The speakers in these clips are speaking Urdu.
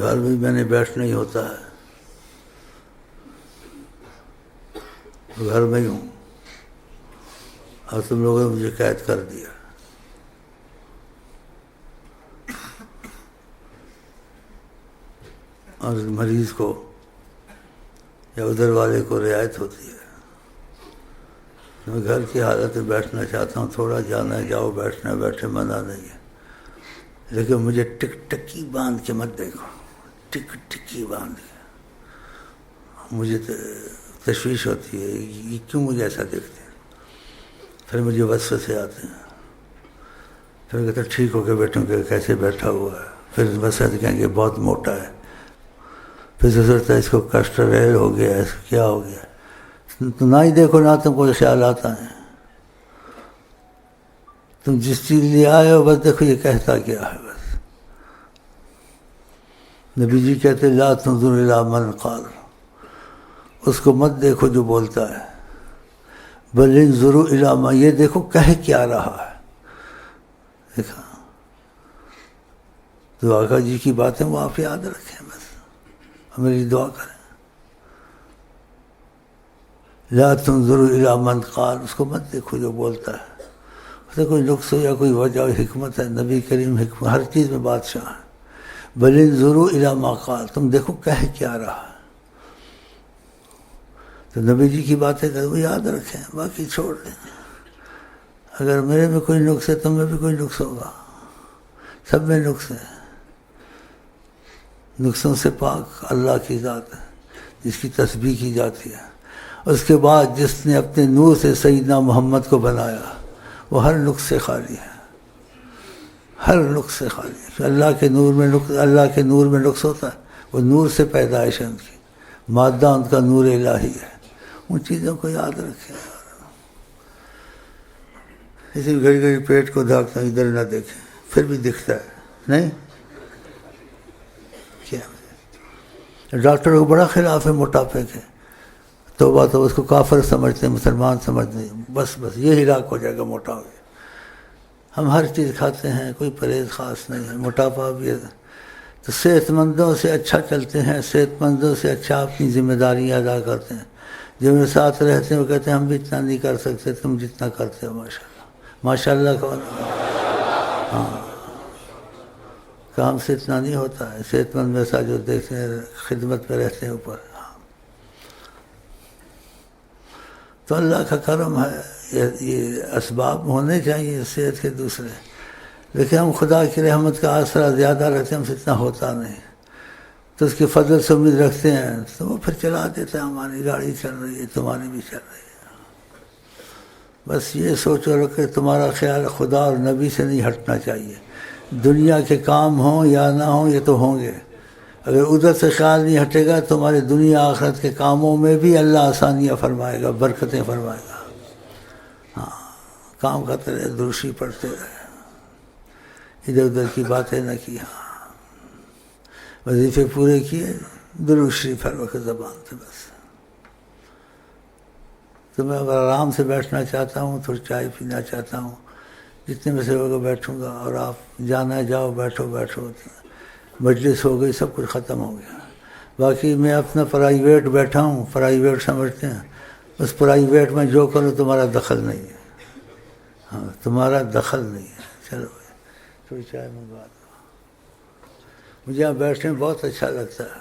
گھر میں میں نے بیٹھنا ہی ہوتا ہے، گھر میں ہی ہوں، اور تم لوگوں نے مجھے قید کر دیا۔ اور مریض کو یا ادھر والے کو رعایت ہوتی ہے۔ میں گھر کی حالت میں بیٹھنا چاہتا ہوں، تھوڑا جانا ہے جاؤ، بیٹھنا بیٹھے، منع نہیں ہے، لیکن مجھے ٹک ٹکی باندھ کے مت دیکھو، ٹک ٹکی باندھ کے۔ مجھے تشویش ہوتی ہے، یہ کیوں مجھے ایسا دیکھتے ہیں؟ پھر مجھے وسوسے آتے ہیں، پھر کہتے ٹھیک ہو کے بیٹھوں کہ کیسے بیٹھا ہوا ہے، پھر وسوسے کہیں گے بہت موٹا ہے، پھر سے سوچتا ہے اس کو کسٹرائل ہو گیا، اس کو کیا ہو گیا۔ تو نہ ہی دیکھو نہ تم کو خیال آتا ہے، تم جس چیز لیے آئے ہو بس دیکھو یہ کہتا کیا ہے۔ بس نبی جی کہتے لا تنظر الی من قال، اس کو مت دیکھو جو بولتا ہے، بل انظروا الی ما، یہ دیکھو کہہ کیا رہا ہے۔ دیکھا تو آقا جی کی باتیں وہ آپ یاد رکھیں، بس میری دعا کریں۔ لا تنظروا الی من قال، اس کو مت دیکھو جو بولتا ہے، اسے کوئی نقص ہو یا کوئی وجہ و حکمت ہے، نبی کریم حکمت ہر چیز میں بادشاہ ہے۔ بل انظروا الی ما قال، تم دیکھو کہہ کیا رہا ہے۔ تو نبی جی کی باتیں کریں وہ یاد رکھیں، باقی چھوڑ دیں۔ اگر میرے میں کوئی نقص ہے تم میں بھی کوئی نقص ہوگا، سب میں نقص ہے۔ نقصوں سے پاک اللہ کی ذات ہے جس کی تسبیح کی جاتی ہے۔ اس کے بعد جس نے اپنے نور سے سیدنا محمد کو بنایا وہ ہر نقص سے خالی ہے، ہر نقص سے خالی ہے۔ اللہ کے نور میں نقص ہوتا ہے، وہ نور سے پیدائش ہے ان کی، مادہ ان کا نور الہی ہے۔ ان چیزوں کو یاد رکھیں۔ اسی گھڑی گھڑی پیٹ کو دھاکتا ادھر نہ دیکھیں، پھر بھی دکھتا ہے نہیں کیا؟ ڈاکٹر کو بڑا خلاف ہے موٹاپے کے، توبہ تو اس کو کافر سمجھتے ہیں، مسلمان سمجھتے ہیں، بس یہ ہلاک ہو جائے گا موٹا ہو گیا۔ ہم ہر چیز کھاتے ہیں، کوئی پرہیز خاص نہیں ہے، موٹاپا بھی ہے تو صحت مندوں سے اچھا چلتے ہیں، صحت مندوں سے اچھا اپنی ذمہ داریاں ادا کرتے ہیں۔ جو میرے ساتھ رہتے ہیں وہ کہتے ہیں ہم بھی اتنا نہیں کر سکتے تم جتنا کرتے ہو، ماشاء اللہ کون؟ ہاں، کام سے اتنا نہیں ہوتا ہے۔ صحت مند میں سا جو دیکھتے ہیں خدمت پہ رہتے ہیں اوپر، تو اللہ کا کرم ہے۔ یہ اسباب ہونے چاہیے صحت کے دوسرے، لیکن ہم خدا کی رحمت کا آسرا زیادہ رکھتے ہیں، ہم سے اتنا ہوتا نہیں، تو اس کے فضل سے امید رکھتے ہیں تو وہ پھر چلا دیتے ہیں۔ ہماری گاڑی چل رہی ہے، تمہاری بھی چل رہی ہے، بس یہ سوچو رکھے تمہارا خیال خدا اور نبی سے نہیں ہٹنا چاہیے۔ دنیا کے کام ہوں یا نہ ہوں یہ تو ہوں گے، اگر ادھر سے خیال نہیں ہٹے گا تمہاری دنیا آخرت کے کاموں میں بھی اللہ آسانیاں فرمائے گا، برکتیں فرمائے گا۔ ہاں، کام کرتے رہے، دروشی پڑھتے رہے، ادھر ادھر کی باتیں نہ کی، ہاں وظیفے پورے کیے، درود شریف ہر وقت زبان سے بس۔ تو میں اگر آرام سے بیٹھنا چاہتا ہوں، تھوڑی چائے پینا چاہتا ہوں، جتنے میں سے ہوگا بیٹھوں گا، اور آپ جانا ہے جاؤ، بیٹھو، مجلس ہو گئی، سب کچھ ختم ہو گیا۔ باقی میں اپنا پرائیویٹ بیٹھا ہوں، پرائیویٹ سمجھتے ہیں، اس پرائیویٹ میں جو کروں تمہارا دخل نہیں ہے، ہاں تمہارا دخل نہیں ہے۔ چلو تھوڑی چائے منگوا دو۔ مجھے یہاں بیٹھنے میں بہت اچھا لگتا ہے،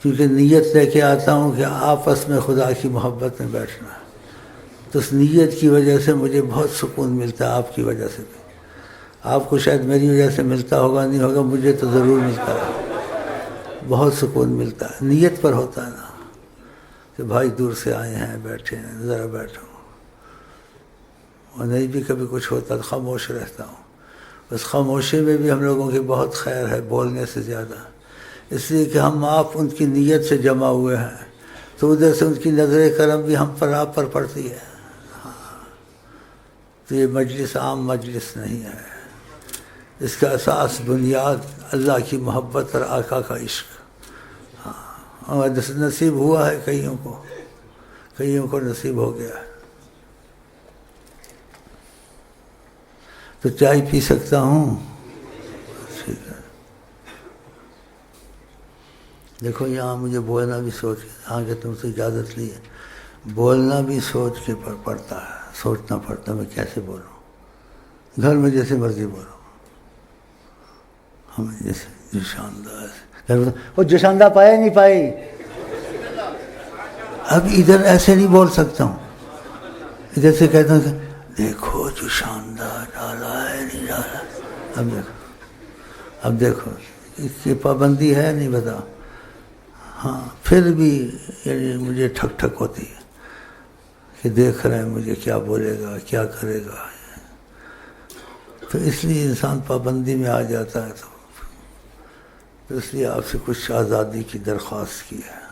کیونکہ نیت لے کے آتا ہوں کہ آپس میں خدا کی محبت میں بیٹھنا ہے، تو اس نیت کی وجہ سے مجھے بہت سکون ملتا ہے، آپ کی وجہ سے بھی۔ آپ کو شاید میری وجہ سے ملتا ہوگا نہیں ہوگا، مجھے تو ضرور ملتا ہے، بہت سکون ملتا ہے۔ نیت پر ہوتا ہے نا کہ بھائی دور سے آئے ہیں، بیٹھے ہیں، ذرا بیٹھو، اور نہیں بھی کبھی کچھ ہوتا تو خاموش رہتا ہوں۔ اس خاموشی میں بھی ہم لوگوں کی بہت خیر ہے بولنے سے زیادہ، اس لیے کہ ہم آپ ان کی نیت سے جمع ہوئے ہیں، تو ادھر سے ان کی نظر کرم بھی ہم پر آپ پر پڑتی ہے۔ ہاں، تو یہ مجلس عام مجلس نہیں ہے، اس کا اساس بنیاد اللہ کی محبت اور آقا کا عشق۔ ہاں، اور نصیب ہوا ہے کئیوں کو نصیب ہو گیا ہے۔ تو چائے پی سکتا ہوں؟ ٹھیک ہے۔ دیکھو یہاں مجھے بولنا بھی سوچ کے، یہاں کہ تم سے اجازت لی ہے، بولنا بھی سوچ کے پڑتا ہے، سوچنا پڑتا ہے میں کیسے بولوں. گھر میں جیسے مرضی بولو، ہمیں جیسے جوشاندہ وہ جوشاندہ پائے نہیں پائی. اب ادھر ایسے نہیں بول سکتا ہوں، ادھر سے کہتا ہوں کہ دیکھو جوشاندہ ڈالا ہے نہیں ڈالا. اب دیکھو اس کی پابندی ہے نہیں بتا. ہاں پھر بھی یعنی مجھے ٹھک ٹھک ہوتی ہے کہ دیکھ رہے ہیں مجھے کیا بولے گا کیا کرے گا. تو اس لیے انسان پابندی میں آ جاتا ہے. تو اس لیے آپ سے کچھ آزادی کی درخواست کی ہے.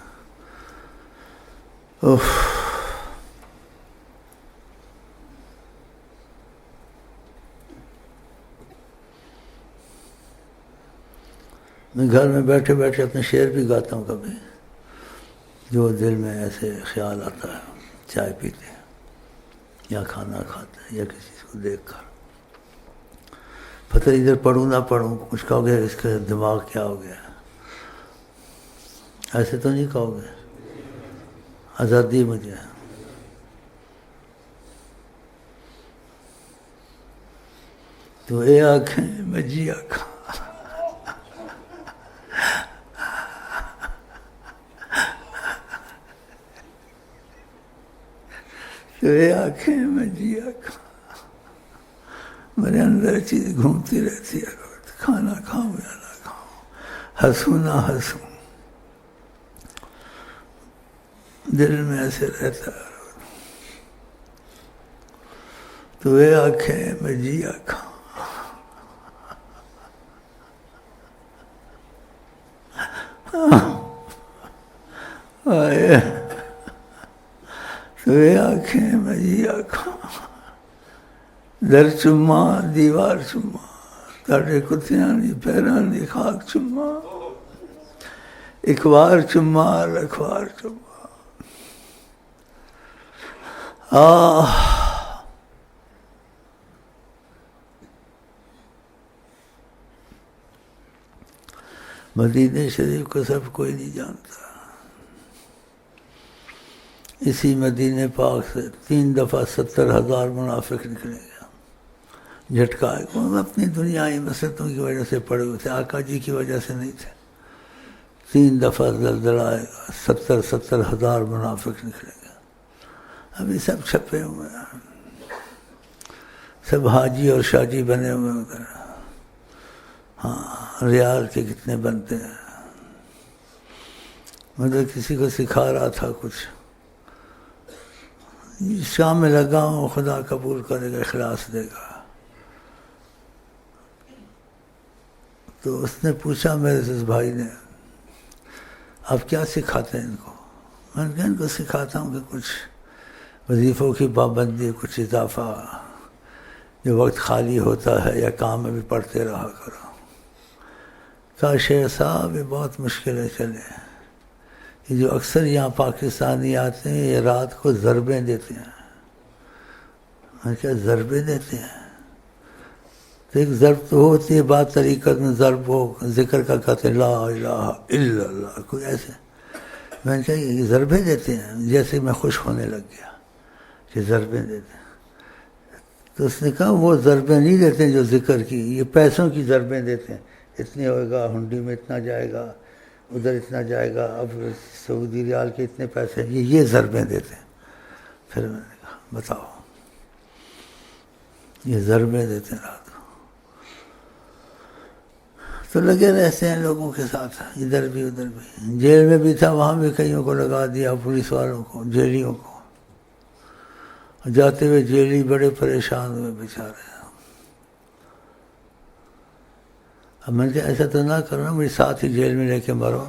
میں گھر میں بیٹھے بیٹھے اپنے شعر بھی گاتا ہوں کبھی، جو دل میں ایسے خیال آتا ہے چائے پیتے یا کھانا کھاتے یا کسی کو دیکھ کر. پتہ ادھر پڑھوں نہ پڑھوں کچھ کہو گے اس کا دماغ کیا ہو گیا، ایسے تو نہیں کہو گے. آزادی مجھے تو اے آنکھیں میں جی آنکھاں، تو اے آنکھیں میں جی آنکھاں، میرے اندر چیز گھومتی رہتی ہے، کھانا کھاؤں یا نہ کھاؤں، ہنسوں نہ ہنسوں، دل میں ایسے رہتا ہے. تو اے آنکھیں میں جی آنکھاں، تو اے آنکھیں میں جی آنکھاں، در چما دیوار چما تاڑے کتیاں نہیں پیراں نہیں خاک چما، ایک بار چما رکھوار چما. مدینہ شریف کو سب کوئی نہیں جانتا. اسی مدینہ پاک سے 3 دفعہ 70,000 منافق نکلے گا. جھٹکا ہے اپنی دنیائی مسلطوں کی وجہ سے پڑے ہوئے تھے، آقا جی کی وجہ سے نہیں تھے. 3 دفعہ زلزلہ آئے گا، 70,000 منافق نکلے گا. ابھی سب چھپے ہوئے ہیں، سب حاجی اور شاجی بنے ہوئے ادھر. ہاں ریال کے کتنے بنتے ہیں. میں تو کسی کو سکھا رہا تھا کچھ، شام میں لگا ہوں، خدا قبول کرے گا، اخلاص دے گا. تو اس نے پوچھا میرے سے، اس بھائی نے، آپ کیا سکھاتے ہیں ان کو؟ میں نے کہا ان کو سکھاتا ہوں کہ کچھ وظیفوں کی پابندی، کچھ اضافہ، جو وقت خالی ہوتا ہے یا کام میں بھی پڑھتے رہا کرو. کہا شیخ صاحب یہ بہت مشکل ہے. چلے یہ جو اکثر یہاں پاکستانی آتے ہیں یہ رات کو ضربیں دیتے ہیں. میں کیا ضربیں دیتے ہیں؟ تو ایک ضرب تو ہوتی ہے بات طریقت میں، ضرب ہو ذکر کا کہتے ہیں لا الہ الا اللہ، کوئی ایسے. میں نے کہا یہ ضربیں دیتے ہیں. جیسے میں خوش ہونے لگ گیا کہ ضربیں دیتے ہیں. تو اس نے کہا وہ ضربیں نہیں دیتے جو ذکر کی، یہ پیسوں کی ضربیں دیتے ہیں. اتنے ہوئے گا، ہنڈی میں اتنا جائے گا، ادھر اتنا جائے گا، اب سعودی ریال کے اتنے پیسے، یہ ضربیں دیتے ہیں. پھر میں نے کہا بتاؤ، یہ ضربیں دیتے ہیں رات کو. تو لگے رہتے ہیں لوگوں کے ساتھ، ادھر بھی ادھر بھی. جیل میں بھی تھا، وہاں بھی کئیوں کو لگا دیا، پولیس والوں کو، جیلیوں کو. جاتے ہوئے جیلی بڑے پریشان ہوئے بیچارے. اب میں نے کہا ایسا تو نہ کرو، میری ساتھ ہی جیل میں لے کے مرو.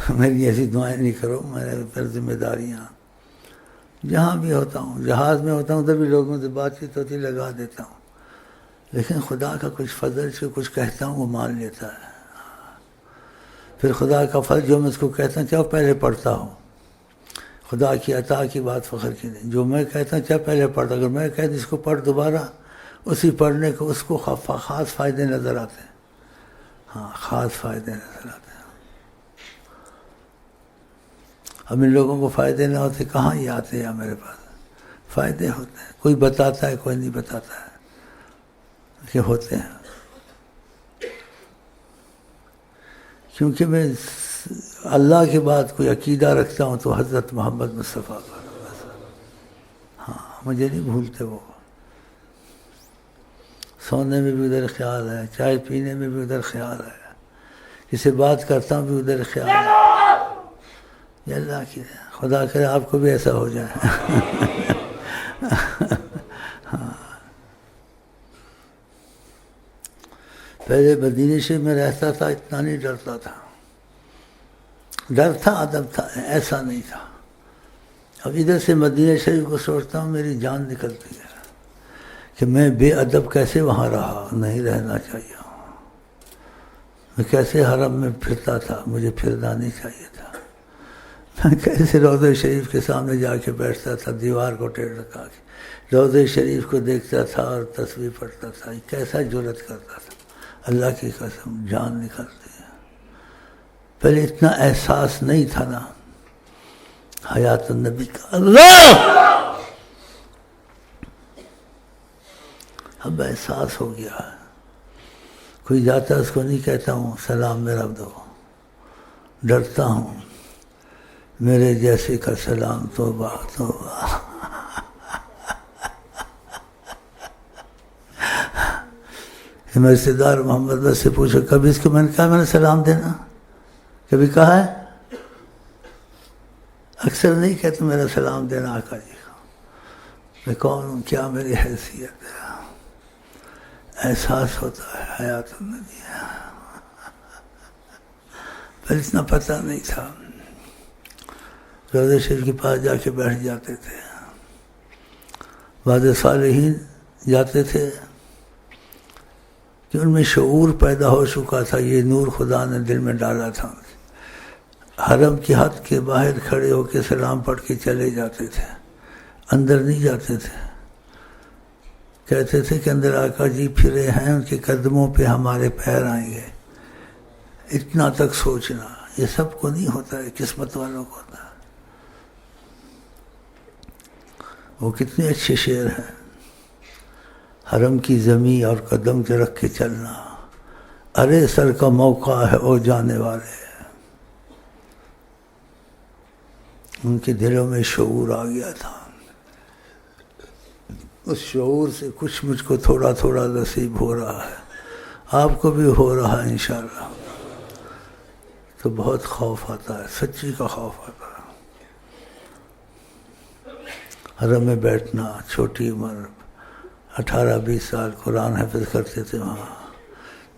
میری ایسی دعائیں نہیں کرو، میرے پر ذمہ داریاں. جہاں بھی ہوتا ہوں، جہاز میں ہوتا ہوں ادھر بھی لوگوں سے بات چیت ہوتی لگا دیتا ہوں. لیکن خدا کا کچھ فضل سے کچھ کہتا ہوں وہ مان لیتا ہے. پھر خدا کا فضل جو میں اس کو کہتا ہوں چاہے پہلے پڑھتا ہوں، خدا کی عطا کی بات فخر کی نہیں. جو میں کہتا ہوں چاہے پہلے پڑھتا، اگر میں کہتا اس کو پڑھ دوبارہ، اسی پڑھنے کو اس کو خاص فائدے نظر آتے ہیں. ہاں خاص فائدے نظر آتے ہیں. اب ان لوگوں کو فائدے نہ ہوتے کہاں یہ آتے ہیں میرے پاس؟ فائدے ہوتے ہیں، کوئی بتاتا ہے کوئی نہیں بتاتا ہے کہ ہوتے ہیں. کیونکہ میں اللہ کے بعد کوئی عقیدہ رکھتا ہوں تو حضرت محمد مصطفیٰ کا. ہاں مجھے نہیں بھولتے وہ. سونے میں بھی ادھر خیال ہے، چائے پینے میں بھی ادھر خیال ہے، کسی بات کرتا ہوں بھی ادھر خیال ہے. یہ اللہ کی خدا کرے آپ کو بھی ایسا ہو جائے. ہاں. پہلے مدینہ شریف میں رہتا تھا، اتنا نہیں ڈرتا تھا. ڈر تھا، ادب تھا، ایسا نہیں تھا. اب ادھر سے مدینہ شریف کو سوچتا ہوں میری جان نکلتی ہے کہ میں بے ادب کیسے وہاں رہا. نہیں رہنا چاہیے. میں کیسے حرم میں پھرتا تھا، مجھے پھرنا نہیں چاہیے تھا. میں کیسے روضہ شریف کے سامنے جا کے بیٹھتا تھا، دیوار کو ٹیڑھ رکھا کے روضہ شریف کو دیکھتا تھا اور تسبیح پڑھتا تھا. کیسا جرأت کرتا تھا. اللہ کی قسم جان نکلتی ہے. پہلے اتنا احساس نہیں تھا نا حیات النبی کا. اللہ اب احساس ہو گیا ہے. کوئی جاتا ہے اس کو نہیں کہتا ہوں سلام میرا دو، ڈرتا ہوں میرے جیسے کا سلام توبہ توبہ. میں رشتے دار محمد بس سے پوچھو کبھی اس کو میں نے کہا میں نے سلام دینا کبھی کہا ہے؟ اکثر نہیں کہتے میرا سلام دینا آقا جی کو. میں کون ہوں، کیا میری حیثیت ہے. احساس ہوتا ہے حیات النبی. پھر اتنا پتہ نہیں تھا. روضہ شریف کے پاس جا کے بیٹھ جاتے تھے. بعض صالحین جاتے تھے کہ ان میں شعور پیدا ہو چکا تھا. یہ نور خدا نے دل میں ڈالا تھا. حرم کی حد کے باہر کھڑے ہو کے سلام پڑھ کے چلے جاتے تھے، اندر نہیں جاتے تھے. کہتے تھے کہ اندر آقا جی پھرے ہیں، ان کے قدموں پہ ہمارے پیر آئیں گے. اتنا تک سوچنا. یہ سب کو نہیں ہوتا ہے، قسمت والوں کو ہوتا ہے. وہ کتنے اچھے شعر ہیں. حرم کی زمین اور قدم کے رکھ کے چلنا، ارے سر کا موقع ہے او جانے والے. ان کے دلوں میں شعور آ گیا تھا. اس شعور سے کچھ مجھ کو تھوڑا تھوڑا نصیب ہو رہا ہے، آپ کو بھی ہو رہا ہے انشاءاللہ. تو بہت خوف آتا ہے، سچی کا خوف آتا ہے. حرم میں بیٹھنا، چھوٹی عمر 18-20 سال قرآن حفظ کرتے تھے. وہاں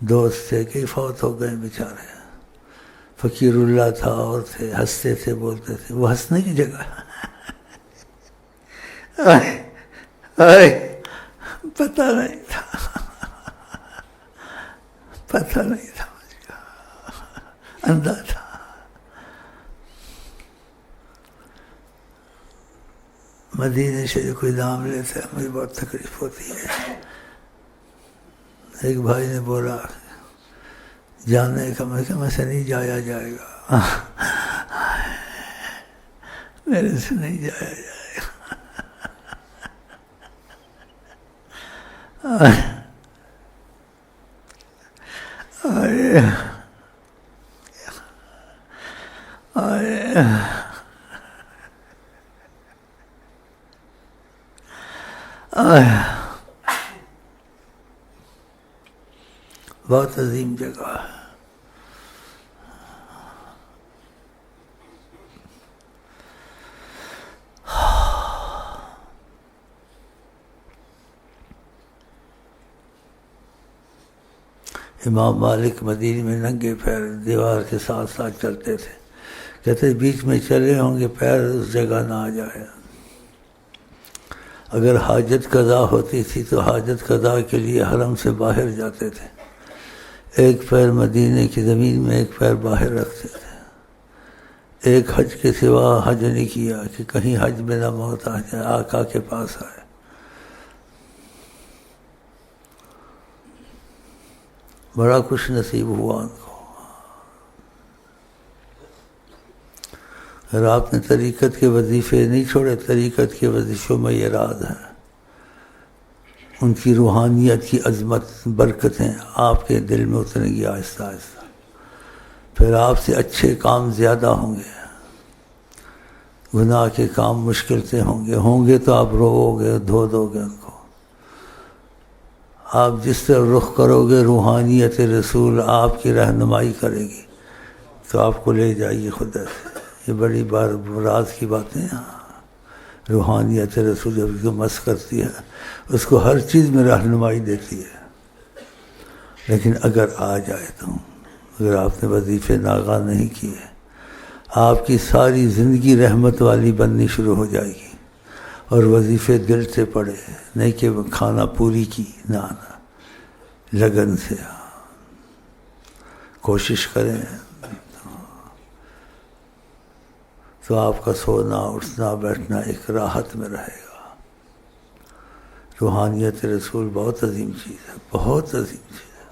دوست تھے، کئی فوت ہو گئے بیچارے. فقیر اللہ تھا اور تھے، ہنستے تھے، بولتے تھے. وہ ہنسنے کی جگہ پتہ نہیں تھا، پتہ نہیں تھا مجھ کا، اندھا تھا. مدینہ شریف کوئی نام لیتا ہے مجھے بہت تکلیف ہوتی ہے. ایک بھائی نے بولا جانے کا، میں کہا میں سے نہیں جایا جائے گا، میرے سے نہیں جایا جائے گا. بہت عظیم جگہ ہے. امام مالک مدینے میں ننگے پیر دیوار کے ساتھ ساتھ چلتے تھے. کہتے بیچ میں چلے ہوں گے پیر اس جگہ نہ آ جائے. اگر حاجت قضا ہوتی تھی تو حاجت قضا کے لیے حرم سے باہر جاتے تھے. ایک پیر مدینے کی زمین میں، ایک پیر باہر رکھتے تھے. ایک حج کے سوا حج نہیں کیا کہ کہیں حج میں نہ موت آ جائے، آقا کے پاس آئے. بڑا خوش نصیب ہوا ان کو. اگر آپ نے طریقت کے وظیفے نہیں چھوڑے، طریقت کے وظیفوں میں یہ راز ہے، ان کی روحانیت کی عظمت، برکتیں آپ کے دل میں اتریں گی آہستہ آہستہ، پھر آپ سے اچھے کام زیادہ ہوں گے، گناہ کے کام مشکل سے ہوں گے تو آپ رو گے، دھو دو گے ان کو۔ آپ جس طرح رخ کرو گے روحانیت رسول آپ کی رہنمائی کرے گی، تو آپ کو لے جائے گی خدا سے۔ یہ بڑی راز کی باتیں ہیں۔ روحانیت رسول جب اس کو مس کرتی ہے، اس کو ہر چیز میں رہنمائی دیتی ہے، لیکن اگر آ جائے تو، اگر آپ نے وظیفے ناغہ نہیں کیے، آپ کی ساری زندگی رحمت والی بننی شروع ہو جائے گی، اور وظیفے دل سے پڑے، نہیں کہ کھانا پوری کی، نہ لگن سے کوشش کریں، تو آپ کا سونا اٹھنا بیٹھنا ایک راحت میں رہے گا۔ روحانیت رسول بہت عظیم چیز ہے، بہت عظیم چیز ہے۔